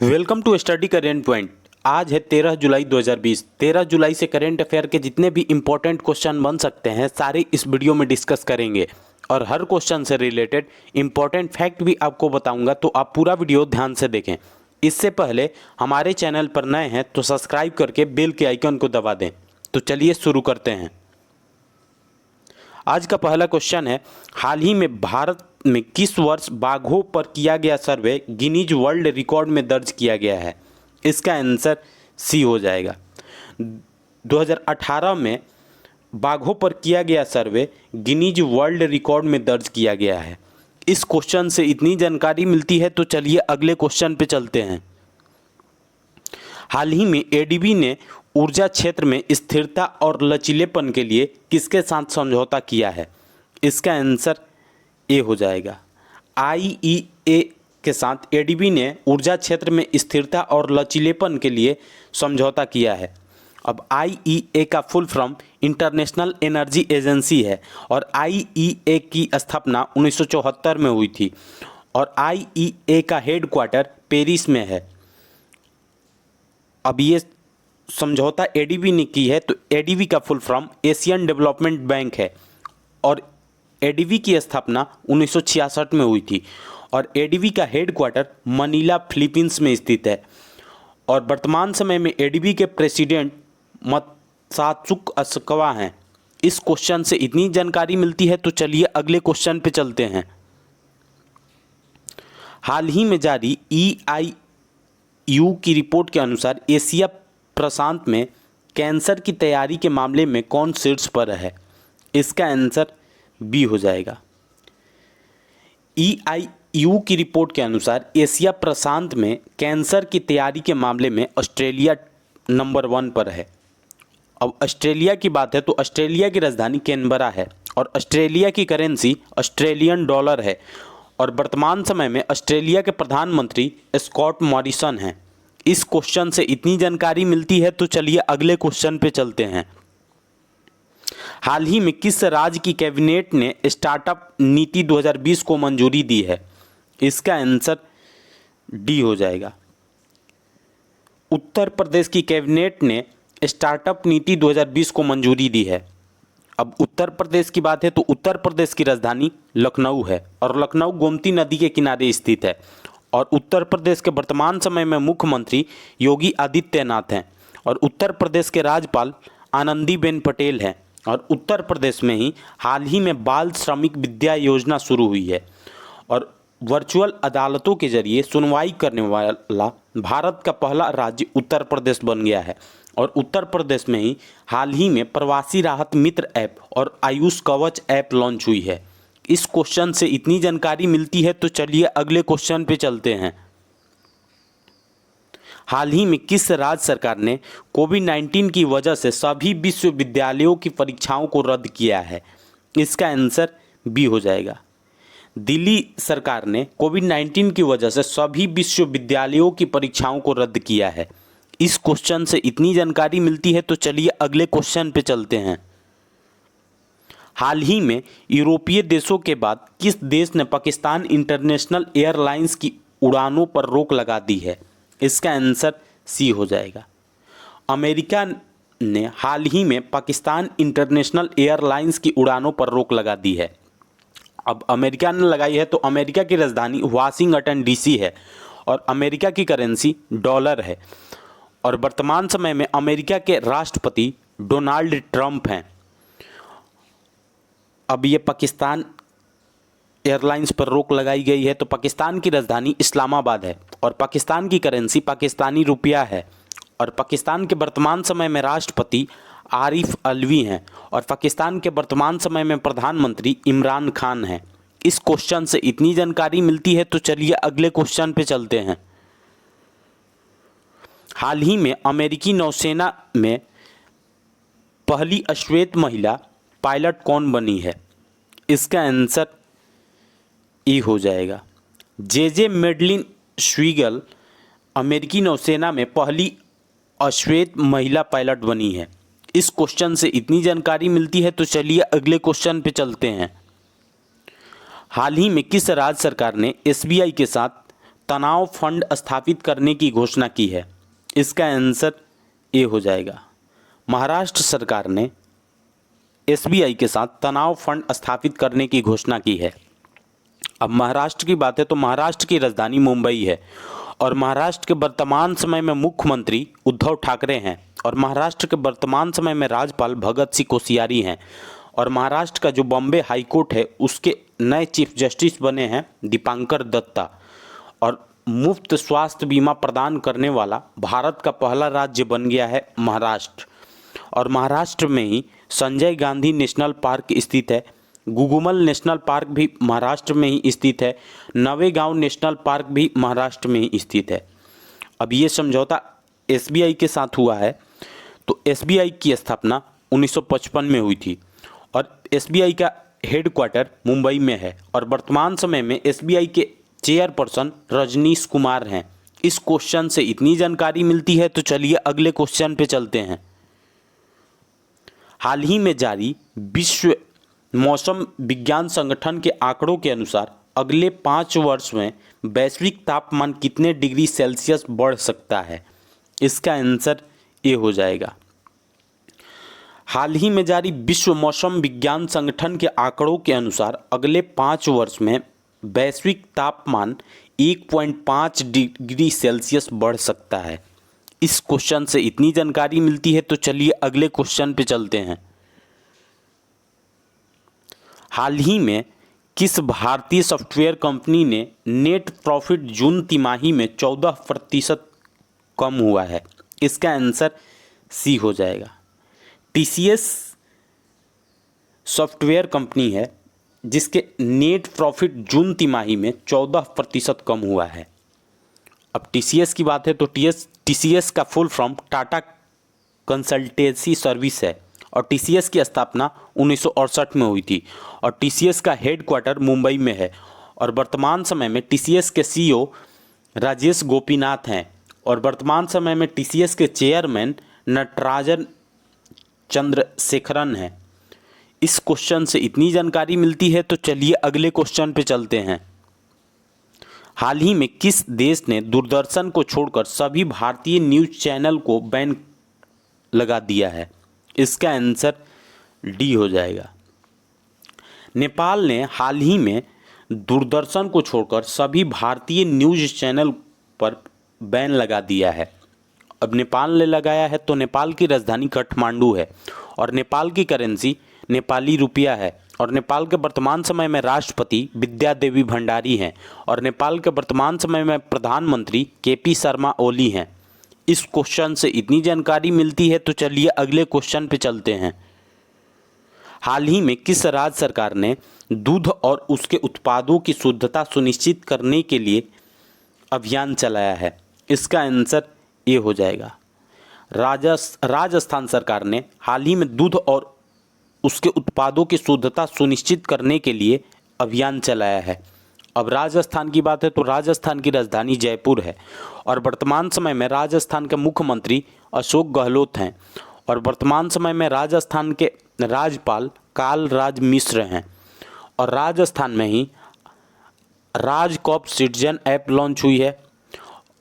Welcome to study current point. आज है 13 जुलाई 2020। 13 जुलाई से करेंट अफेयर के जितने भी इंपॉर्टेंट क्वेश्चन बन सकते हैं सारे इस वीडियो में डिस्कस करेंगे और हर क्वेश्चन से रिलेटेड इंपॉर्टेंट फैक्ट भी आपको बताऊंगा, तो आप पूरा वीडियो ध्यान से देखें। इससे पहले हमारे चैनल पर नए हैं तो सब्सक्राइब करके बेल के आइकन को दबा दें। तो चलिए शुरू करते हैं। आज का पहला क्वेश्चन है, हाल ही में भारत में किस वर्ष बाघों पर किया गया सर्वे गिनीज वर्ल्ड रिकॉर्ड में दर्ज किया गया है? इसका आंसर सी हो जाएगा। 2018 में बाघों पर किया गया सर्वे गिनीज वर्ल्ड रिकॉर्ड में दर्ज किया गया है। इस क्वेश्चन से इतनी जानकारी मिलती है, तो चलिए अगले क्वेश्चन पे चलते हैं। हाल ही में एडीबी ने ऊर्जा क्षेत्र में स्थिरता और लचीलेपन के लिए किसके साथ समझौता किया है? इसका आंसर ए हो जाएगा। आईईए के साथ एडीबी ने ऊर्जा क्षेत्र में स्थिरता और लचीलेपन के लिए समझौता किया है। अब आईईए का full form international energy agency है और आईईए की स्थापना 1974 में हुई थी और आईईए का हेडक्वार्टर पेरिस में है। अब ये समझौता एडीबी ने की है, तो एडीबी का full form Asian development bank है और एडीबी की स्थापना 1966 में हुई थी और एडीबी का हेडक्वार्टर मनीला फिलीपींस में स्थित है। और वर्तमान समय में एडीबी के प्रेसिडेंट मत्सात्सुक असकवा हैं। इस क्वेश्चन से इतनी जानकारी मिलती है, तो चलिए अगले क्वेश्चन पे चलते हैं। हाल ही में जारी EIU की रिपोर्ट के अनुसार एशिया प्रशांत में कैंसर की तैयारी के मामले में कौन शीर्ष पर है? इसका आंसर बी हो जाएगा। EIU की रिपोर्ट के अनुसार एशिया प्रशांत में कैंसर की तैयारी के मामले में ऑस्ट्रेलिया नंबर 1 पर है। अब ऑस्ट्रेलिया की बात है तो ऑस्ट्रेलिया की राजधानी कैनबरा है और ऑस्ट्रेलिया की करेंसी ऑस्ट्रेलियन डॉलर है और वर्तमान समय में ऑस्ट्रेलिया के प्रधानमंत्री स्कॉट मॉरिसन हैं। इस क्वेश्चन से इतनी जानकारी मिलती है, तो चलिए अगले क्वेश्चन पे चलते हैं। हाल ही में किस राज्य की कैबिनेट ने स्टार्टअप नीति 2020 को मंजूरी दी है? इसका आंसर डी हो जाएगा। उत्तर प्रदेश की कैबिनेट ने स्टार्टअप नीति 2020 को मंजूरी दी है। अब उत्तर प्रदेश की बात है तो उत्तर प्रदेश की राजधानी लखनऊ है और लखनऊ गोमती नदी के किनारे स्थित है और उत्तर प्रदेश के वर्तमान समय में मुख्यमंत्री योगी आदित्यनाथ हैं और उत्तर प्रदेश के राज्यपाल आनंदीबेन पटेल हैं और उत्तर प्रदेश में ही हाल ही में बाल श्रमिक विद्या योजना शुरू हुई है और वर्चुअल अदालतों के जरिए सुनवाई करने वाला भारत का पहला राज्य उत्तर प्रदेश बन गया है और उत्तर प्रदेश में ही हाल ही में प्रवासी राहत मित्र ऐप और आयुष कवच ऐप लॉन्च हुई है। इस क्वेश्चन से इतनी जानकारी मिलती है, तो चलिए अगले क्वेश्चन पे चलते हैं। हाल ही में किस राज्य सरकार ने कोविड-19 की वजह से सभी विश्वविद्यालयों की परीक्षाओं को रद्द किया है? इसका आंसर बी हो जाएगा। दिल्ली सरकार ने कोविड-19 की वजह से सभी विश्वविद्यालयों की परीक्षाओं को रद्द किया है। इस क्वेश्चन से इतनी जानकारी मिलती है, तो चलिए अगले क्वेश्चन पे चलते हैं। हाल ही में यूरोपीय देशों के बाद किस देश ने पाकिस्तान इंटरनेशनल एयरलाइंस की उड़ानों पर रोक लगा दी है? इसका आंसर सी हो जाएगा। अमेरिका ने हाल ही में पाकिस्तान इंटरनेशनल एयरलाइंस की उड़ानों पर रोक लगा दी है। अब अमेरिका ने लगाई है तो अमेरिका की राजधानी वाशिंगटन डीसी है और अमेरिका की करेंसी डॉलर है और वर्तमान समय में अमेरिका के राष्ट्रपति डोनाल्ड ट्रंप हैं। अब ये पाकिस्तान एयरलाइंस पर रोक लगाई गई है तो पाकिस्तान की राजधानी इस्लामाबाद है और पाकिस्तान की करेंसी पाकिस्तानी रुपया है और पाकिस्तान के वर्तमान समय में राष्ट्रपति आरिफ अलवी हैं और पाकिस्तान के वर्तमान समय में प्रधानमंत्री इमरान खान हैं। इस क्वेश्चन से इतनी जानकारी मिलती है, तो चलिए अगले क्वेश्चन पे चलते हैं। हाल ही में अमेरिकी नौसेना में पहली अश्वेत महिला पायलट कौन बनी है? इसका आंसर ई हो जाएगा। जे मेडलिन श्वीगल अमेरिकी नौसेना में पहली अश्वेत महिला पायलट बनी है। इस क्वेश्चन से इतनी जानकारी मिलती है, तो चलिए अगले क्वेश्चन पे चलते हैं। हाल ही में किस राज्य सरकार ने SBI के साथ तनाव फंड स्थापित करने की घोषणा की है? इसका आंसर ए हो जाएगा। महाराष्ट्र सरकार ने एसबीआई के साथ तनाव फंड स्थापित करने की घोषणा की है। अब महाराष्ट्र की बात है तो महाराष्ट्र की राजधानी मुंबई है और महाराष्ट्र के वर्तमान समय में मुख्यमंत्री उद्धव ठाकरे हैं और महाराष्ट्र के वर्तमान समय में राज्यपाल भगत सिंह कोश्यारी हैं और महाराष्ट्र का जो बॉम्बे हाई कोर्ट है उसके नए चीफ जस्टिस बने हैं दीपांकर दत्ता और मुफ्त स्वास्थ्य बीमा प्रदान करने वाला भारत का पहला राज्य बन गया है महाराष्ट्र। और महाराष्ट्र में ही संजय गांधी नेशनल पार्क स्थित है, गुगुमल नेशनल पार्क भी महाराष्ट्र में ही स्थित है, नवेगांव नेशनल पार्क भी महाराष्ट्र में ही स्थित है। अब ये समझौता एसबीआई के साथ हुआ है तो एसबीआई की स्थापना 1955 में हुई थी और एसबीआई का हेडक्वार्टर मुंबई में है और वर्तमान समय में एसबीआई के चेयरपर्सन रजनीश कुमार हैं। इस क्वेश्चन से इतनी जानकारी मिलती है तो चलिए अगले क्वेश्चन पे चलते हैं। हाल ही में जारी विश्व मौसम विज्ञान संगठन के आंकड़ों के अनुसार अगले 5 वर्ष में वैश्विक तापमान कितने डिग्री सेल्सियस बढ़ सकता है? इसका आंसर ए हो जाएगा। हाल ही में जारी विश्व मौसम विज्ञान संगठन के आंकड़ों के अनुसार अगले 5 वर्ष में वैश्विक तापमान 1.5 डिग्री सेल्सियस बढ़ सकता है। इस क्वेश्चन से इतनी जानकारी मिलती है तो चलिए अगले क्वेश्चन पे चलते हैं। हाल ही में किस भारतीय सॉफ्टवेयर कंपनी ने नेट प्रॉफिट जून तिमाही में 14% कम हुआ है? इसका आंसर सी हो जाएगा। टीसीएस सॉफ्टवेयर कंपनी है जिसके नेट प्रॉफिट जून तिमाही में 14% कम हुआ है। अब टीसीएस की बात है तो टीसीएस का full form Tata consultancy service है और टीसीएस की स्थापना 1968 में हुई थी और टीसीएस का हेडक्वार्टर मुंबई में है और वर्तमान समय में टीसीएस के सीईओ राजेश गोपीनाथ हैं और वर्तमान समय में टीसीएस के चेयरमैन नटराजन चंद्रशेखरन हैं। इस क्वेश्चन से इतनी जानकारी मिलती है तो चलिए अगले क्वेश्चन पे चलते हैं। हाल ही में किस देश ने दूरदर्शन को छोड़कर सभी भारतीय न्यूज़ चैनल को बैन लगा दिया है? इसका आंसर डी हो जाएगा। नेपाल ने हाल ही में दूरदर्शन को छोड़कर सभी भारतीय न्यूज़ चैनल पर बैन लगा दिया है। अब नेपाल ने लगाया है तो नेपाल की राजधानी काठमांडू है और नेपाल की करेंसी नेपाली रुपया है और नेपाल के वर्तमान समय में राष्ट्रपति विद्या देवी भंडारी हैं और नेपाल के वर्तमान समय में प्रधानमंत्री केपी शर्मा ओली हैं। इस क्वेश्चन से इतनी जानकारी मिलती है तो चलिए अगले क्वेश्चन पे चलते हैं। हाल ही में किस राज्य सरकार ने दूध और उसके उत्पादों की शुद्धता सुनिश्चित करने के लिए अभियान चलाया है? इसका आंसर ए हो जाएगा। राजस्थान सरकार ने हाल ही में दूध और उसके उत्पादों की शुद्धता सुनिश्चित करने के लिए अभियान चलाया है। अब राजस्थान की बात है तो राजस्थान की राजधानी जयपुर है और वर्तमान समय में राजस्थान के मुख्यमंत्री अशोक गहलोत हैं और वर्तमान समय में राजस्थान के राज्यपाल कालराज मिश्र हैं और राजस्थान में ही राजकॉप सिटीजन ऐप लॉन्च हुई है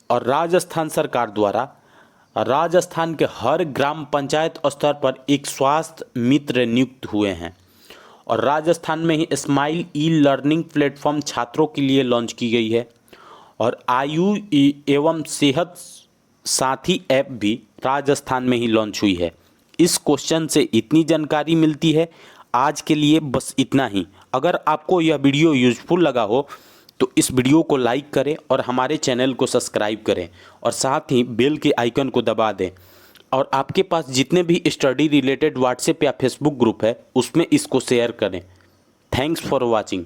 और राजस्थान सरकार द्वारा राजस्थान के हर ग्राम पंचायत स्तर पर एक स्वास्थ्य मित्र नियुक्त हुए हैं और राजस्थान में ही स्माइल ई लर्निंग प्लेटफॉर्म छात्रों के लिए लॉन्च की गई है और आयु एवं सेहत साथी ऐप भी राजस्थान में ही लॉन्च हुई है। इस क्वेश्चन से इतनी जानकारी मिलती है। आज के लिए बस इतना ही। अगर आपको यह वीडियो यूजफुल लगा हो तो इस वीडियो को लाइक करें और हमारे चैनल को सब्सक्राइब करें और साथ ही बेल के आइकन को दबा दें और आपके पास जितने भी स्टडी रिलेटेड व्हाट्सएप या फेसबुक ग्रुप है उसमें इसको शेयर करें। Thanks for watching.